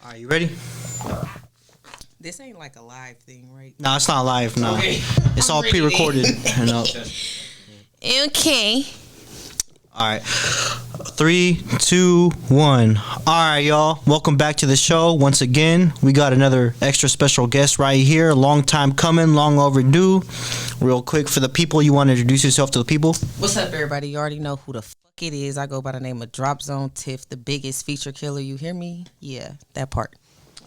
Are you ready? This ain't like a live thing, right? No, it's not live. No, okay. It's all pre-recorded. No. Okay. All right. 3, 2, 1. All right, y'all. Welcome back to the show. Once again, we got another extra special guest right here. Long time coming, long overdue. Real quick for the people, you want to introduce yourself to the people? What's up, everybody? You already know who the fuck it is. I go by the name of DropzoneTiff, the biggest feature killer. You hear me? Yeah, that part.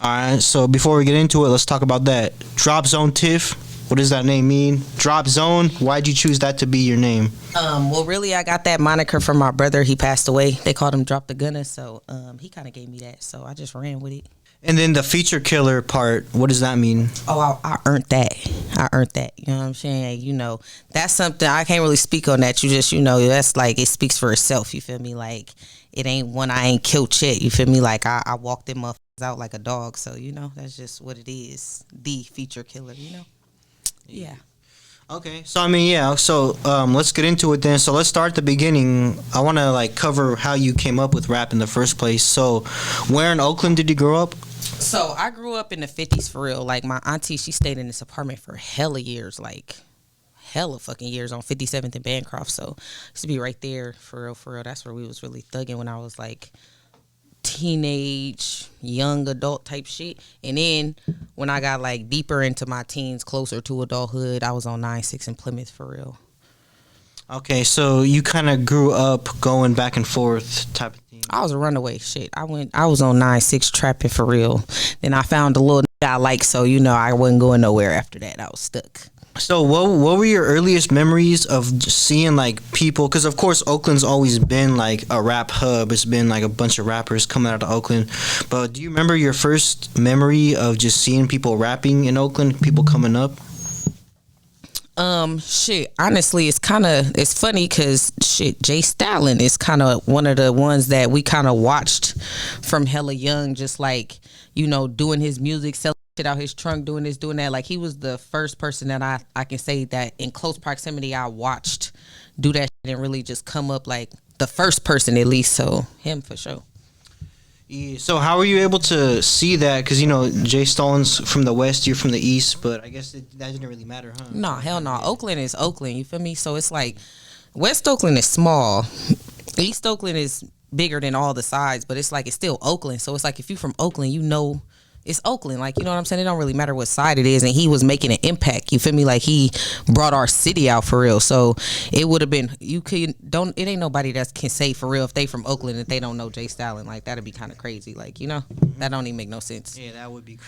All right. So before we get into it, let's talk about that. DropzoneTiff. What does that name mean? Drop Zone. Why'd you choose that to be your name? Well, really, I got that moniker from my brother. He passed away. They called him Drop the Gunner, so he kind of gave me that. So I just ran with it. And then the feature killer part. What does that mean? Oh, I earned that. I earned that. You know what I'm saying? You know, that's something I can't really speak on that. You just, you know, that's like it speaks for itself. You feel me? Like it ain't one I ain't killed yet. You feel me? Like I walked them motherfuckers out like a dog. So you know, that's just what it is. The feature killer. You know. Yeah. Okay. So I mean, yeah. So let's get into it then. So let's start at the beginning. I want to like cover how you came up with rap in the first place. So, where in Oakland did you grow up? So I grew up in the 50s for real. Like my auntie, she stayed in this apartment for hella years, like hella fucking years on 57th and Bancroft. So I used to be right there for real, for real. That's where we was really thugging when I was like teenage, young adult type shit. And then when I got like deeper into my teens, closer to adulthood, I was on 9-6 in Plymouth for real. Okay, so you kind of grew up going back and forth type of thing. I was a runaway shit. I was on 9-6 trapping for real. Then I found a little I like, so you know I wasn't going nowhere after that. I was stuck. So what were your earliest memories of just seeing like people? Because of course Oakland's always been like a rap hub. It's been like a bunch of rappers coming out of Oakland. But do you remember your first memory of just seeing people rapping in Oakland? People coming up? Shit. Honestly, it's funny because shit. Jay Stalin is kind of one of the ones that we kind of watched from hella young, just like you know doing his music, selling shit out his trunk, doing this, doing that. Like he was the first person that I can say that in close proximity I watched do that shit and really just come up like the first person at least. So him for sure. Yeah. So how were you able to see that? Because you know Jay Stalin's from the west, you're from the east, but I guess that didn't really matter, huh? No, hell no. Oakland is Oakland. You feel me? So it's like West Oakland is small, East Oakland is bigger than all the sides, but it's like it's still Oakland. So it's like if you from Oakland, you know it's Oakland. Like, you know what I'm saying? It don't really matter what side it is. And he was making an impact. You feel me? Like he brought our city out for real. So it would have been, it ain't nobody that can say for real if they from Oakland if they don't know Jay Stalin. Like that'd be kind of crazy. Like, you know, that don't even make no sense. Yeah, that would be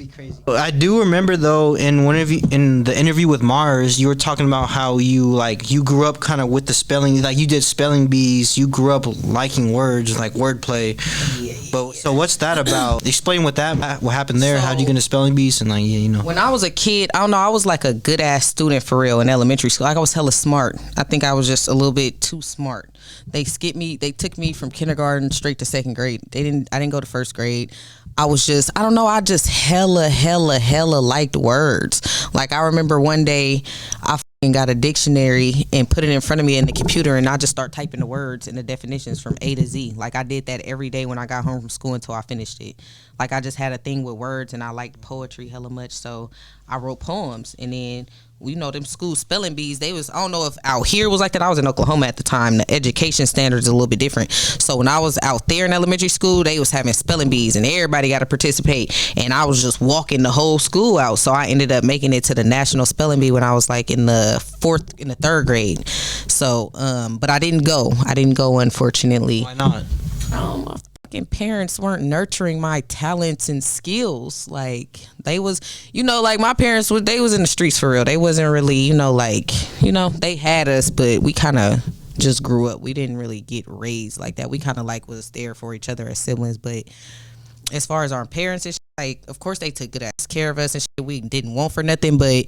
crazy. I do remember though in the interview with Mars, you were talking about how you grew up kind of with the spelling, like you did spelling bees. You grew up liking words, like wordplay. Yeah. But so what's that about? Explain what happened there. How'd you get into spelling bees? And like, yeah, you know, when I was a kid, I don't know, I was like a good ass student for real in elementary school. Like I was hella smart. I think I was just a little bit too smart. They took me from kindergarten straight to second grade. I didn't go to first grade. I just hella liked words. Like I remember one day I got a dictionary and put it in front of me in the computer and I just start typing the words and the definitions from A to Z. Like I did that every day when I got home from school until I finished it. Like I just had a thing with words and I liked poetry hella much, so I wrote poems. And then you know them school spelling bees, I don't know if out here was like that. I was in Oklahoma at the time. The education standards are a little bit different. So when I was out there in elementary school, they was having spelling bees and everybody got to participate. And I was just walking the whole school out. So I ended up making it to the national spelling bee when I was like in the third grade. So, but I didn't go, unfortunately. Why not? My fucking parents weren't nurturing my talents and skills. Like they was, you know, like my parents they was in the streets for real. They wasn't really, you know, like, you know, they had us, but we kind of just grew up. We didn't really get raised like that. We kind of like was there for each other as siblings. But as far as our parents and shit, like, of course they took good ass care of us and shit. We didn't want for nothing, but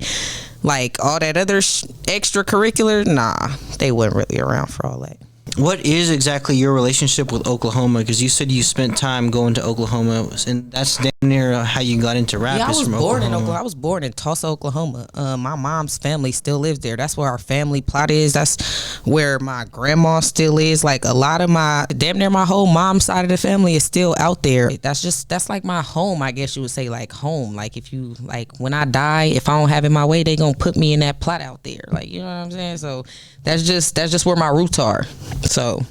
like all that other extracurricular, nah, they wasn't really around for all that. What is exactly your relationship with Oklahoma? Because you said you spent time going to Oklahoma, and that's damn near how you got into rap. Yeah, I is was from born in Oklahoma. Oklahoma. I was born in Tulsa, Oklahoma. My mom's family still lives there. That's where our family plot is. That's where my grandma still is. Like a lot of damn near my whole mom's side of the family is still out there. That's like my home, I guess you would say, like home. Like if you, like when I die, if I don't have it my way, they gonna put me in that plot out there. Like, you know what I'm saying? So that's just where my roots are. So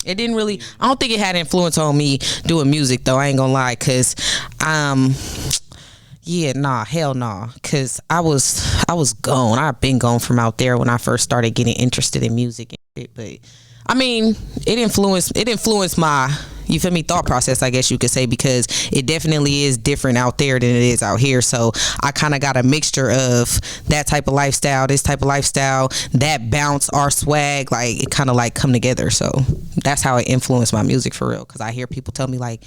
it didn't really, I don't think it had influence on me doing music though. I ain't gonna lie, cause yeah, nah, hell nah. Cause I was gone. I've been gone from out there when I first started getting interested in music and shit. But I mean, it influenced my, you feel me, thought process, I guess you could say, because it definitely is different out there than it is out here. So I kind of got a mixture of that type of lifestyle, this type of lifestyle, that bounce, our swag, like it kind of like come together. So that's how it influenced my music for real. Cause I hear people tell me like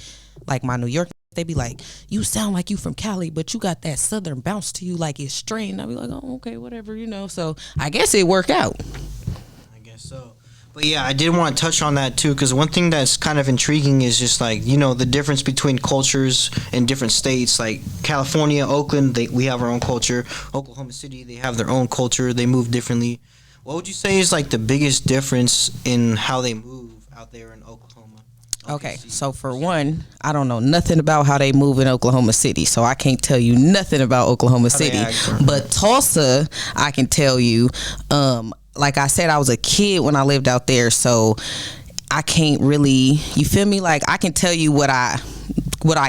my New York, they be like, you sound like you from Cali, but you got that southern bounce to you, like it's strained. I be like, oh, okay, whatever, you know. So I guess it worked out. I guess so. But yeah, I did want to touch on that too, because one thing that's kind of intriguing is just like, you know, the difference between cultures in different states. Like California, Oakland, we have our own culture. Oklahoma City, they have their own culture. They move differently. What would you say is like the biggest difference in how they move out there in Oklahoma? Okay, so for one, I don't know nothing about how they move in Oklahoma City, so I can't tell you nothing about Oklahoma City. But Tulsa, I can tell you. Like I said, I was a kid when I lived out there, so I can't really, you feel me? Like I can tell you what I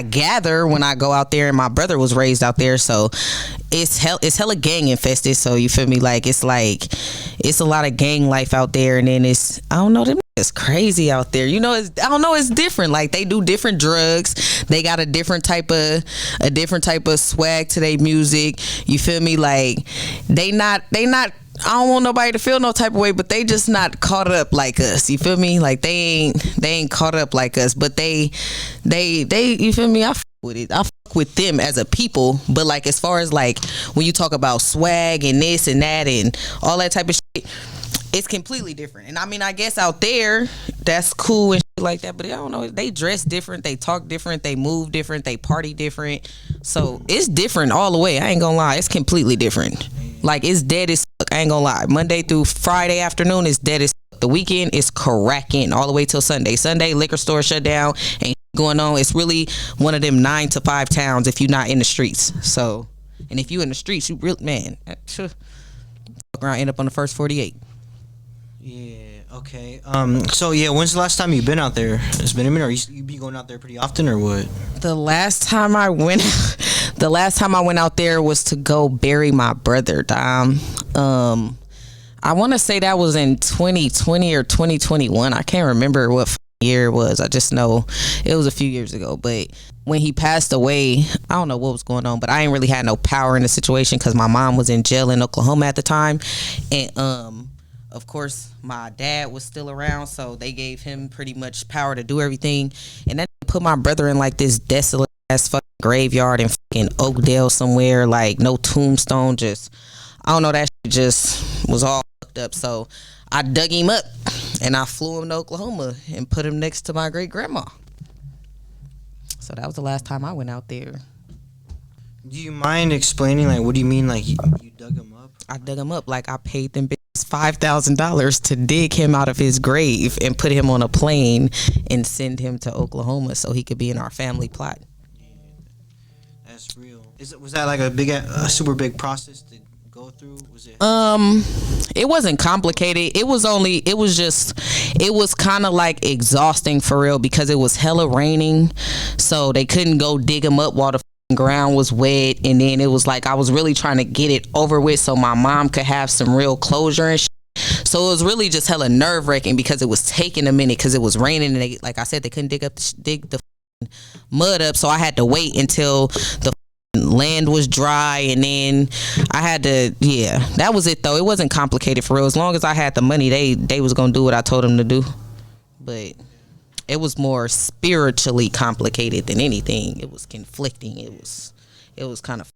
gather when I go out there, and my brother was raised out there, so it's hella gang infested. So you feel me? Like it's a lot of gang life out there, and then I don't know, it's crazy out there. You know, it's different. Like they do different drugs. They got a different type of swag to their music. You feel me? Like they not. I don't want nobody to feel no type of way, but they just not caught up like us. You feel me? Like they ain't caught up like us, but they you feel me? I fuck with it. I fuck with them as a people, but like as far as like when you talk about swag and this and that and all that type of shit, it's completely different. And I mean, I guess out there that's cool and shit like that, but I don't know, they dress different, they talk different, they move different, they party different. So it's different all the way. I ain't gonna lie, it's completely different. Like it's dead as fuck. I ain't gonna lie. Monday through Friday afternoon is dead as fuck. The weekend is cracking all the way till Sunday. Sunday liquor store shut down, ain't going on. It's really one of them 9 to 5 towns if you're not in the streets. So, and if you in the streets, you real man, fuck around, end up on the first 48. Yeah. Okay. So yeah, when's the last time you've been out there? It's been a minute. Or you be going out there pretty often, or what? The last time I went out there was to go bury my brother, Dom. I want to say that was in 2020 or 2021. I can't remember what year it was. I just know it was a few years ago. But when he passed away, I don't know what was going on, but I ain't really had no power in the situation because my mom was in jail in Oklahoma at the time, and of course, my dad was still around, so they gave him pretty much power to do everything. And then put my brother in like this desolate ass fucking graveyard in fucking Oakdale somewhere, like no tombstone, just, I don't know, that shit just was all fucked up. So I dug him up and I flew him to Oklahoma and put him next to my great grandma. So that was the last time I went out there. Do you mind explaining, like, what do you mean, like, you dug him up? I dug him up, like I paid them $5,000 to dig him out of his grave and put him on a plane and send him to Oklahoma so he could be in our family plot. Yeah, that's real. Was that like a super big process to go through? Was it? It wasn't complicated. It was kind of like exhausting for real because it was hella raining, so they couldn't go dig him up while the ground was wet, and then it was like I was really trying to get it over with so my mom could have some real closure and shit. So it was really just hella nerve-wracking because it was taking a minute because it was raining, and they, like I said, they couldn't dig the mud up, so I had to wait until the land was dry, and then I had to, yeah, that was it though. It wasn't complicated for real. As long as I had the money, they was gonna do what I told them to do. But it was more spiritually complicated than anything. It was conflicting. It was kind of